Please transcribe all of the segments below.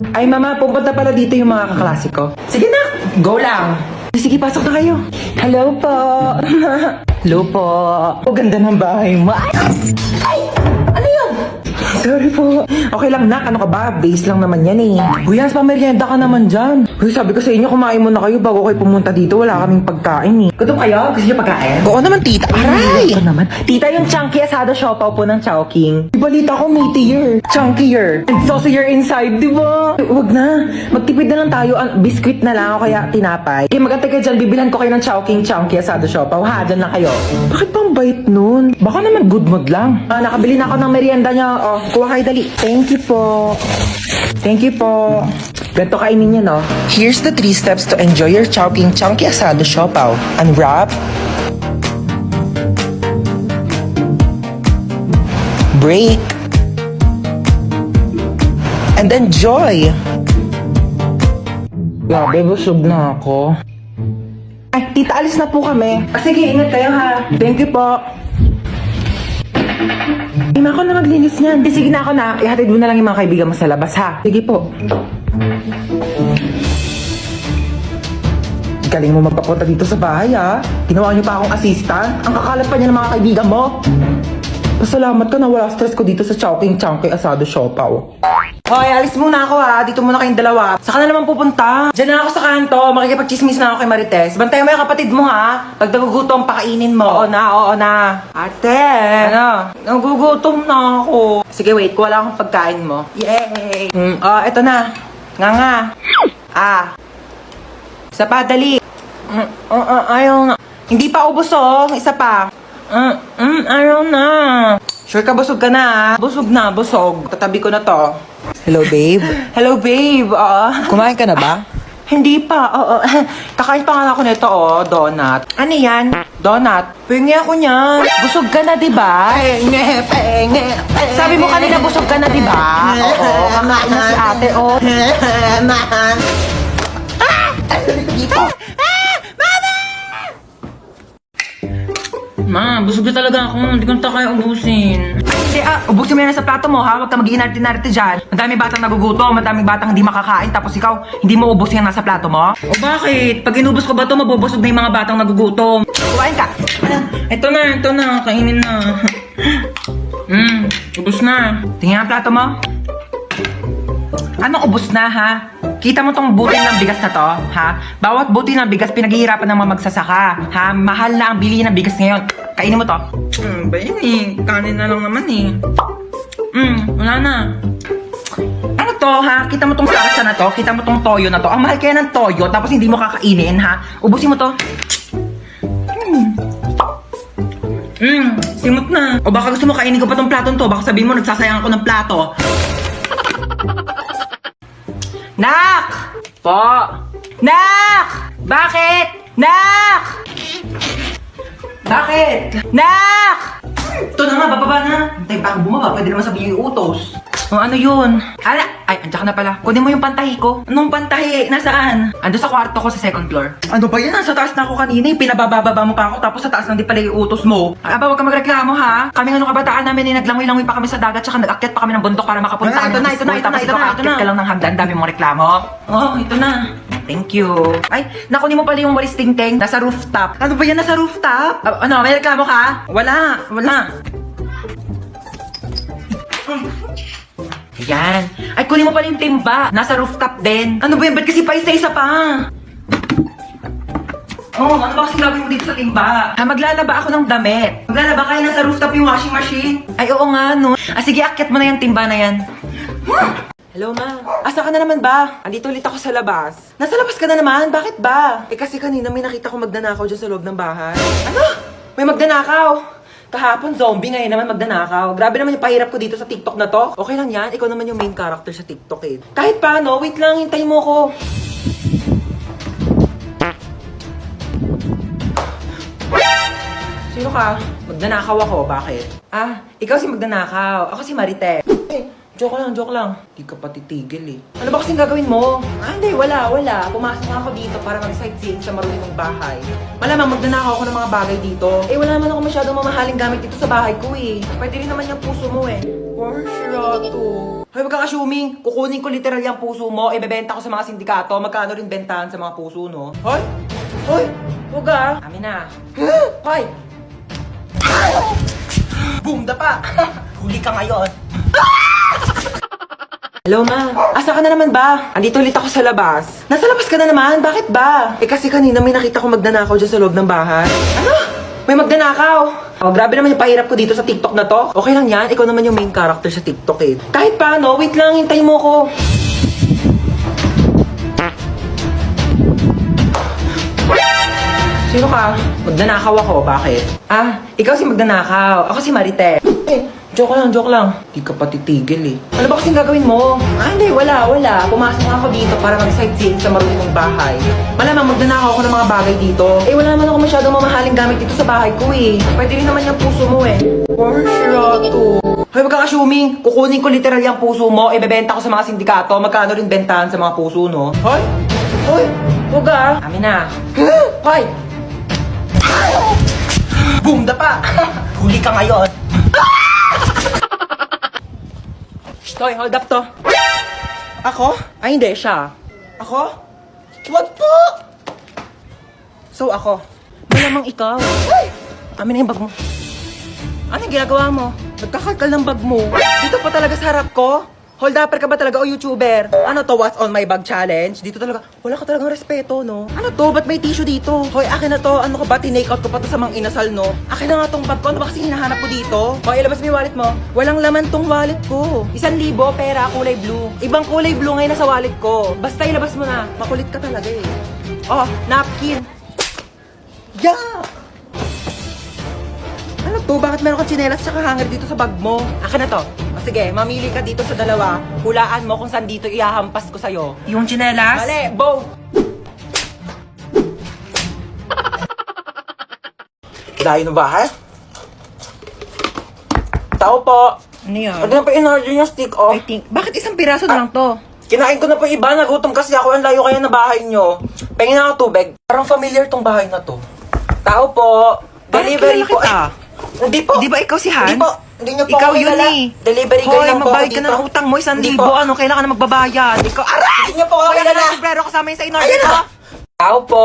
Ay, mama, pupunta pala dito yung mga kaklase ko. Sige na, go lang. Sige, pasok na kayo. Hello po. Hello po. O, ganda ng bahay mo. Ay! Ano yun? Sorry po. Okay lang, nak. Ano ka ba? Base lang naman yan eh. Uy, Hans, pamerienda ka naman dyan. Uy, sabi ko sa inyo, kumain muna kayo bago kayo pumunta dito. Wala kaming pagkain eh. Gutom kayo? Gusto niyo pagkain? Oo naman, tita. Aray! Ito naman. Tita, yung chunky asado siopaw po ng Chowking. Balita ko, meatier. Chunkier. And saucier inside, di ba? Huwag na. Magtipid na lang tayo. Biscuit na lang o kaya tinapay. Eh, magantay kayo dyan. Bibilhan ko kayo ng Chowking chunky asado siopaw. Ha, dyan lang kayo. Bakit bang bait nun? Baka naman good mood lang. Nakabili na ako ng merienda niya. Oh, kuha kayo dali. Thank you po. Thank you po. Ganito kainin niya, no? Here's the 3 steps to enjoy your Chowking chunky asado siopaw. Unwrap. Break. And enjoy. Grabe, busog na ako. Ay, tita, alis na po kami. Sige, ingat kayo ha. Thank you po. Hindi na ako na maglinis niyan. Sige na ako na. Ihatid mo na lang yung mga kaibigan mo sa labas ha. Sige po. Galing mo magpapunta dito sa bahay ha. Ginawa niyo pa akong assistant. Ang kakalap pa niya ng mga kaibigan mo. Pasalamat ka na wala stress ko dito sa Chowking chunky asado siopaw. Hoy, alis muna ako ha. Dito muna kayong dalawa. Saka na naman pupunta. Diyan na ako sa kanto. Makikipagchismis na ako kay Marites. Bantayan mo yung kapatid mo ha. Pag nagugutom, pakainin mo. Oo na. Ate, ano? Nagugutom na ako. Sige, wait. Kuha lang akong pagkain mo. Yay! Eto na. Nga. Isa pa, dali. Ayaw na. Hindi pa ubos oh. Isa pa. Ayaw na. Sure ka, busog ka na. Busog na, busog. Tatabi ko na to. Hello, babe. Hello, babe. Kumain ka na ba? Hindi pa. Kakain pa nga ako nito, donut. Ano yan? Donut. Pengi ako niyan. Busog ka na, diba? Penge. Sabi mo kanina busog ka na, diba? Oo, kakain na si ate, Ma, busog na talaga ako. Hindi ko na kaya ubusin. Hindi, ubusin mo yan sa plato mo, ha? Huwag ka mag-iinarte-narte dyan. Madaming batang nagugutom, madaming batang hindi makakain, tapos ikaw, hindi mo ubus yan nasa plato mo? O bakit? Pag inubos ko ba ito, mabubusog na yung mga batang nagugutom. Kumain ka. Ito na. Kainin na. Ubos na. Tingnan ang plato mo. Anong ubos na, ha? Kita mo tong butil ng bigas na to, ha? Bawat butil ng bigas, pinaghihirapan ng mga magsasaka, ha? Mahal na ang bili ng bigas ngayon. Kainin mo to. Ba yun eh? Kanin na lang naman eh. Wala na. Ano to, ha? Kita mo tong sarsa na to? Kita mo tong toyo na to? Ang mahal kaya ng toyo, tapos hindi mo kakainin, ha? Ubusin mo to. Simot na. O baka gusto mo kainin ko pa tong platong to. Baka sabihin mo nagsasayang ako ng plato. Nak! Po! Nak! Bakit? Nak! Bakit? Nak! Ito na nga, bababa na. Hintay pa akong bumaba. Pwede naman sabihin yung utos. O ano yun? Ay, andyan ka na pala. Kunin mo yung pantahi ko. Anong pantahi? Nasaan? Ando sa kwarto ko sa second floor. Ano ba yan? Nasa taas na ako kanina, pinabababa mo pa ako, tapos sa taas lang di pala yung utos mo. Aba, huwag ka magreklamo ha. Kami nga nung kabataan namin, naglangoy-langoy pa kami sa dagat, tsaka nag-akyat pa kami ng bundok para makapunta kami ng school, tapos ikaw kaakyat ka lang ng hagdan, dami mong reklamo. Oh, ito na. Thank you. Ay, nakunin mo pala yung walis ting-ting, nasa rooftop. Ano ba yan? Nasa rooftop? Ano, may reklamo ka? Wala. Ayan. Ay, kunin mo pala yung timba, nasa rooftop din. Ano ba yan? Ba't kasi pa isa-isa pa? Oh, ano ba kasi gagawin mo dito sa timba? Maglalaba ako ng damit. Maglalaba kayo nasa rooftop yung washing machine? Ay, oo nga, no. Sige, akyat mo na yung timba na yan. Hello, ma. Asa ka na naman ba? Andito ulit ako sa labas. Nasa labas ka na naman? Bakit ba? Kasi kanina may nakita ko magnanakaw dyan sa loob ng bahay. Ano? May magnanakaw? Kahapon zombie, ngayon naman magnanakaw. Grabe naman yung pahirap ko dito sa TikTok na to. Okay lang yan, ikaw naman yung main character sa TikTok eh. Kahit paano, wait lang, hintayin mo ko. Sino ka? Magnanakaw ako, bakit? Ikaw si magnanakaw. Ako si Marites. Joke lang. Di ka pa titigil eh. Ano ba kasing gagawin mo? Hindi, wala. Pumasok nga ako dito para mag-sightseeing sa marunong bahay. Malamang magnanakaw ako ng mga bagay dito. Wala naman ako masyadong mamahaling gamit dito sa bahay ko eh. Pwede rin naman yung puso mo eh. Or sirato. Hoy, wag kang assuming. Kukunin ko literal yung puso mo, ibebenta ko sa mga sindikato, magkano rin bentahan sa mga puso, no? Hoy! Hoy! Huwag ah! Amin na. Hoy! Boom, dapa! Huli ka ngayon. Hello, ma. Asa ka na naman ba? Andito ulit ako sa labas. Nasa labas ka na naman? Bakit ba? Eh kasi kanina may nakita ko magnanakaw dyan sa loob ng bahay. Ano? May magnanakaw? Oh, grabe naman yung pahirap ko dito sa TikTok na to. Okay lang yan, ikaw naman yung main character sa TikTok eh. Kahit paano, wait lang, hintay mo ko. Sino ka? Magnanakaw ako, bakit? Ah, ikaw si magnanakaw. Ako si Marite. Eh, joke lang. Di ka pa titigil eh. Ano ba kasing gagawin mo? Ah, hindi, wala. Pumasok ako dito para mag-sightseeing sa marunong bahay. Malamang magnanakaw ako ng mga bagay dito. Eh, wala naman ako masyadong mamahaling gamit dito sa bahay ko eh. Pwede rin naman yung puso mo eh. For sure to. Hoy, wag kang assuming. Kukunin ko literal yung puso mo, ibebenta ko sa mga sindikato, magkano rin bentahan sa mga puso, no? Hoy! Huwag ah! Amin na. Hoy! Boom, dapa! Huli ka ngayon. Hoy, hold up to. Ako? Ay, hindi, siya. Ako? Wag po! So, ako? Malamang ikaw. Amin na yung bag mo. Ano yung ginagawa mo? Nagkakalkal ng bag mo. Dito pa talaga sa harap ko? Hold upper ka ba talaga o YouTuber? Ano to, what's on my bag challenge? Dito talaga, wala ka talagang respeto, no? Ano to, ba't may tissue dito? Hoy, akin na to, ano ka ba, tinake out ko pa to sa mga inasal, no? Akin na nga tong bag ko, ano ba kasi hinahanap ko dito? Hoy, ilabas mo yung wallet mo. Walang laman tong wallet ko. 1,000 pera, kulay blue. Ibang kulay blue ngayon nasa wallet ko. Basta ilabas mo na, makulit ka talaga eh. Oh, napkin. Yeah! Ano to? Bakit meron kang tsinelas tsaka hanger dito sa bag mo? Akin na to. O sige, mamili ka dito sa dalawa. Hulaan mo kung saan dito ihahampas ko sa'yo. Yung tsinelas? Mali! Both! Dayo na ba, ha? Tao po! Ano yan? Ano na pa in-order yung stick off? I think, bakit isang piraso na lang to? Kinain ko na po iba, nagutom kasi ako. Ang layo kaya na bahay nyo. Pengin na ako tubig. Parang familiar tong bahay na to. Tao po! Delivery po. Kita. Hindi po. Di ba ikaw si Hans? Hindi po. Hindi niyo po Ikaw ako yun kilala. eh. Delivery girl Hoy, lang po ako magbayad ka dito. ng utang mo, 1,000. Hindi po. Ano, kailangan na magbabayad. Ikaw, aray! Hindi niyo po ako Hoy, ano kilala. na, sombrero kasama yun sa in-order Ayan ko. na! Tao po!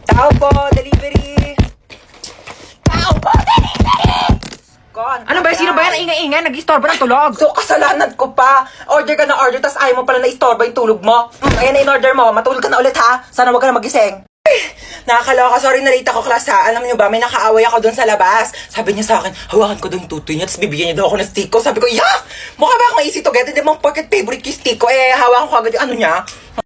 Tao po! Delivery! Tao po! Delivery! Kon, Ano ba, sino ba yan? Ingay-ingay, nag-istorbo ng tulog. So, kasalanan ko pa. Order ka na order, tas ayaw mo pala na istorbo yung tulog mo. Ayan na in-order mo. Matulog ka na ulit, ha? Sana wag ka na magising. Nakakaloka, sorry na late ako class ha. Alam niyo ba, may nakaaway ako doon sa labas. Sabi niya sa akin, hawakan ko daw yung tutoy niya, tapos bibigyan niya daw ako ng stick ko. Sabi ko, yak! Mukha ba akong easy to get? Hindi mong pocket favorite ko yung stick ko. Eh, hawakan ko agad yung ano niya.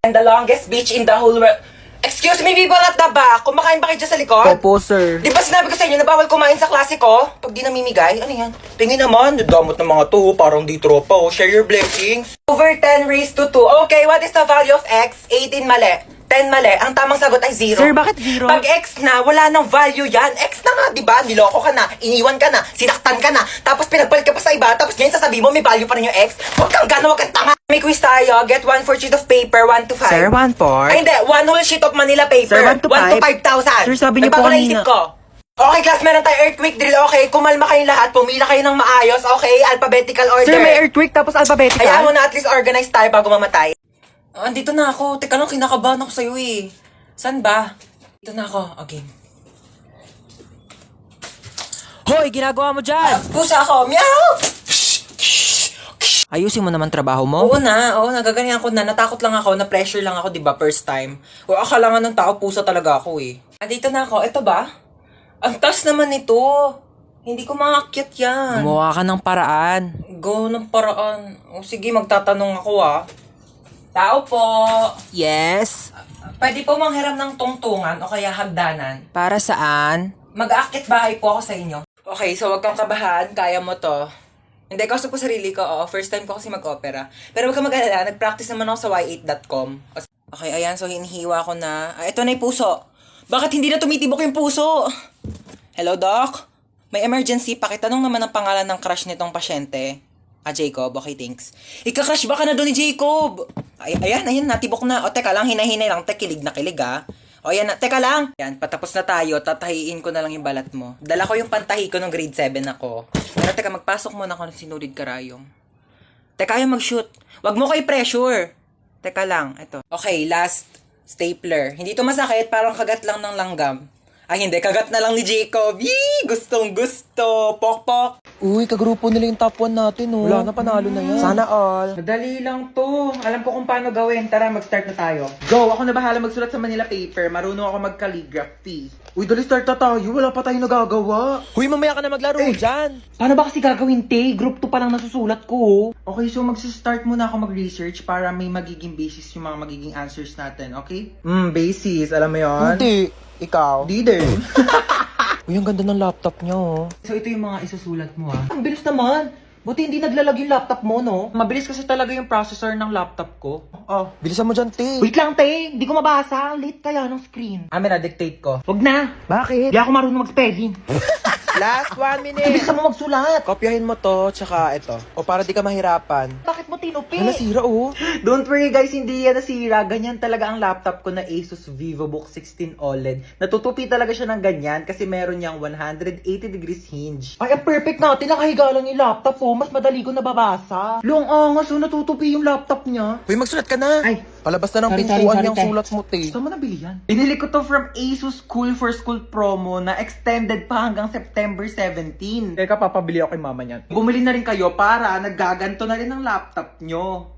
And the longest beach in the whole world. Excuse me, people at the back. Kumakain ba kayo dyan sa likod? Opo, sir. Di ba sinabi ko sa inyo na bawal kumain sa klase ko? Pag di namimigay, ano yan? Tingin naman, damot ng mga to, parang di tropa oh. Share your blessings. Over 10 raised to 2. Okay, what is the value of x? 18 mali. 10 mali. Ang tamang sagot ay 0. Sir, bakit 0? Pag x na, wala nang value yan. X na nga, di ba? Niloko ka na, iniwan ka na, sinaktan ka na, tapos pinagpalit ka pa sa iba, tapos ngayon sasabihin mo may value pa rin yung x. Huwag kang gana, huwag kang tanga. May quiz tayo. Get 1 4 sheet of paper, 1 to 5. Sir, 1 4. Ay, hindi. 1 whole sheet of Manila paper. Sir, 1 to 1 to 5,000. 5,000. Sir, sabi niyo po Nagbago na kanina. isip ko. Okay, class, meron tayo earthquake drill. Okay, kumalma kayong lahat. Pumila kayo ng maayos. Okay, alphabetical order. Sir, may earthquake tapos alphabetical. Hayaan mo na at least organize tayo bago mamatay. Oh, andito na ako. Teka lang, kinakabahan ako sa'yo eh. San ba? Dito na ako. Okay. Hoy, ginagawa mo dyan? Pusa ako. Meow! Ayusin mo naman trabaho mo. Oo, nagaganyan ko na. Natakot lang ako, na-pressure lang ako, di ba, first time. O, akala nga ng tao, pusa talaga ako eh. Andito na ako. Ito ba? Ang taas naman nito. Hindi ko makakit yan. Gumawa ka ng paraan. Go ng paraan. O, sige, magtatanong ako ah. Tao po. Yes? Pwede po manghiram ng tungtungan o kaya hagdanan. Para saan? Mag-aakit bahay po ako sa inyo. Okay, so wag kang kabahan. Kaya mo to. Hindi, kaso po sarili ko. Oo, first time ko kasi mag-opera. Pero wag kang mag-alala. Nag-practice naman ako sa y8.com. Okay, ayan. So, hinihiwa ko na. Ah, ito na yung puso. Bakit hindi na tumitibok yung puso? Hello, Doc? May emergency. Pakitanong naman ang pangalan ng crush nitong pasyente. Ah, Jacob. Okay, thanks. Ika-crush ba ka na doon ni Jacob? Ay, ayan, natibok na. O, teka lang, hinay-hinay lang. Kilig na kilig, ah. O, yan na. Teka lang. Yan, patapos na tayo. Tatahiin ko na lang yung balat mo. Dala ko yung pantahi ko nung grade 7 ako. Pero teka, magpasok muna ako ng sinulid karayong. Teka, ayaw mag-shoot. Wag mo ko i-pressure. Teka lang, ito. Okay, last stapler. Hindi to masakit, parang kagat lang ng langgam. Ay, hindi. Kagat na lang ni Jacob. Yee! Gustong gusto. Pok-pok. Uy, kagrupo nila yung top 1 natin, oh. Wala na, panalo na yan. Sana all. Madali lang to. Alam ko kung paano gawin. Tara, mag-start na tayo. Go! Ako na bahala magsulat sa Manila paper. Marunong ako mag-calligraphy. Uy, dali start na tayo. Wala pa tayo nagagawa. Uy, mamaya ka na maglaro dyan. Paano ba kasi gagawin, te? Group 2 pa lang nasusulat ko. Okay, so mag-start muna ako mag-research para may magiging basis yung mga magiging answers natin, okay? Basis. Alam mo yon? Hindi. Ikaw. Di din. Uy, ang ganda ng laptop niya, oh. So, ito yung mga isusulat mo, ha? Ang bilis naman. Buti hindi naglalag yung laptop mo, no? Mabilis kasi talaga yung processor ng laptop ko. Oh. Bilisan mo dyan, te. Wait lang, te. Hindi ko mabasa. Late kaya ng screen. Amin na, dictate ko. Wag na. Bakit? Hindi ako marunong mag-spelling. Last 1 minute. Bilisan mo magsulat. Kopyahin mo to, tsaka ito. O para di ka mahirapan. Bakit mo tinupi? Ay, nasira, oh. Don't worry guys, hindi yan nasira. Ganyan talaga ang laptop ko na Asus VivoBook 16 OLED. Natutupi talaga siya ng ganyan kasi meron niyang 180 degrees hinge. Ay, ang perfect natin. Nakahiga lang yung laptop oh. Mas madali ko nababasa. Long angas oh, natutupi yung laptop niya. Uy, magsulat ka na. Ay. Palabas na ng Sorry, pintuan sorry, yung te. sulat mo, te. Saan mo nabili yan? Binili ko to from Asus Cool for School promo na extended pa hanggang September 17. Teka, papabili ako kay mama niyan. Bumili na rin kayo para naggaganto na rin ang laptop nyo.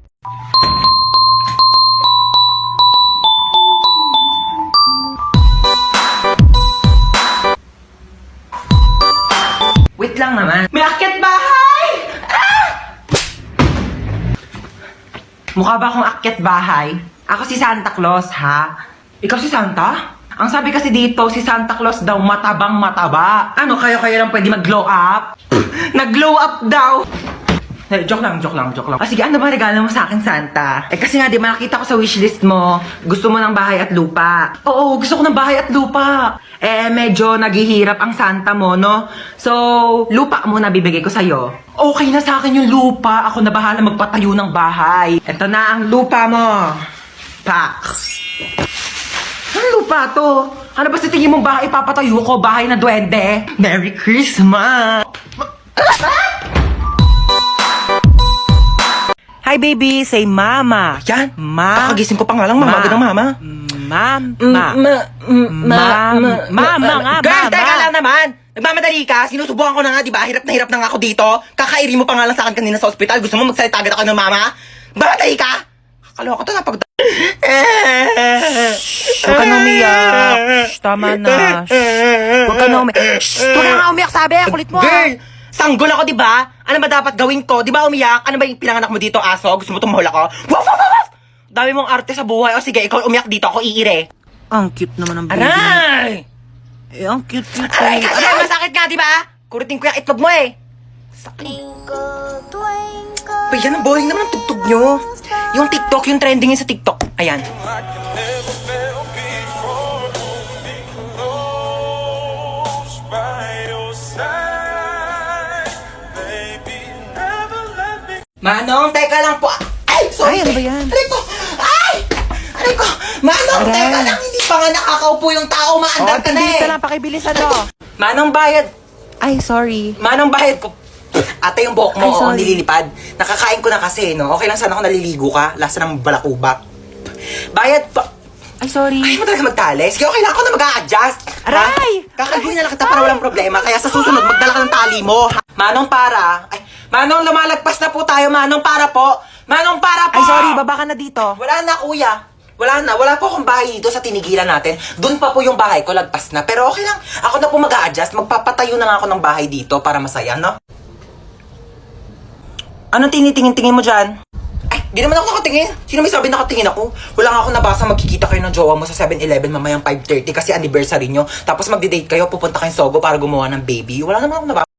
Wait lang naman. May akyat bahay! Ah! Mukha ba akong akyat bahay? Ako si Santa Claus, ha? Ikaw si Santa? Ang sabi kasi dito, si Santa Claus daw matabang mataba. Ano, kayo lang pwede mag-glow up? Nag-glow up daw! Joke lang. Ah, sige, ano ba regalo mo sa akin, Santa? Kasi nga, di ba nakita ko sa wishlist mo, gusto mo ng bahay at lupa. Oo, gusto ko ng bahay at lupa. Medyo naghihirap ang Santa mo, no? So, lupa muna bibigay ko sa'yo. Okay na sa akin yung lupa. Ako na bahala magpatayo ng bahay. Ito na ang lupa mo. Pak. Ano lupa to? Ano ba sa tingin mong bahay papatayo ko? Bahay na duwende? Merry Christmas! Hi, baby. Say mama. Yan. Ma. Kakagising ko pa nga lang, mama. Ganang mama. Mama nga, Girl, mama. teka lang naman. Nagmamadali ka. Sinusubukan ko na nga, di ba? Hirap na nga ako dito. Kakairi mo pa nga lang sa akin kanina sa ospital. Gusto mo magsalita agad ako ng mama? Mamadali ka. Kakaloka to na pag... Huwag ka na umiyak. Shh, tama na. Huwag ka na umiyak. Shh, huwag ka nga umiyak, sabi. Kulit mo. Girl! Sanggol ako, di ba? Ano ba dapat gawin ko? Di ba umiyak? Ano ba yung pinanganak mo dito, aso? Gusto mo tumahol ako? Waf! Dami mong arte sa buhay. O sige, ikaw umiyak dito. Ako iire. Ang cute naman ng baby. Aray! Ang cute. Aray! Kasi masakit nga, di ba? Kuritin ko yung itlog mo eh. Uy, yan ang boring naman ang tugtog nyo. Yung TikTok, yung trending yun sa TikTok. Ayan. Manong, teka lang po. Ay, sorry. Ay, ano ba yan? Aray ko! Ay! Aray ko! Manong, Aray. teka lang. Hindi pa nga nakakaupo yung tao. Maandar ka na bilis eh. na lang. Pakibilisan mo. Manong bayad. Ay, sorry. Manong bayad ko. Ate, yung buhok mo, Ay, sorry. nililipad. Nakakain ko na kasi, no? Okay lang sana kung naliligo ka. Lasa ng balakubak. Bayad pa. Ay, sorry. Ay, mo talaga magtali. Sige, okay lang ako na mag-a-adjust. Aray! Kakagawin na lang kita para walang problema. Kaya sa susunod, magdala ka ng tali mo. Manong para. Ay, Manong, lumalagpas na po tayo. Manong para po. Manong para po. Ay, sorry. Baba ka na dito. Wala na, kuya. Wala po akong bahay dito sa tinigilan natin. Doon pa po yung bahay ko, lagpas na. Pero okay lang. Ako na po mag-a-adjust. Magpapatayo na nga ako ng bahay dito para masaya, no? Anong tinitingin-tingin mo dyan? Ay, di naman ako nakatingin. Sino may sabi nakatingin ako? Wala nga ako nabasa magkikita kayo ng jowa mo sa 7-Eleven mamayang 5:30 kasi anniversary nyo. Tapos magdi-date kayo, pupunta kayong Sogo para gumawa ng baby. Wala naman ako nabasa.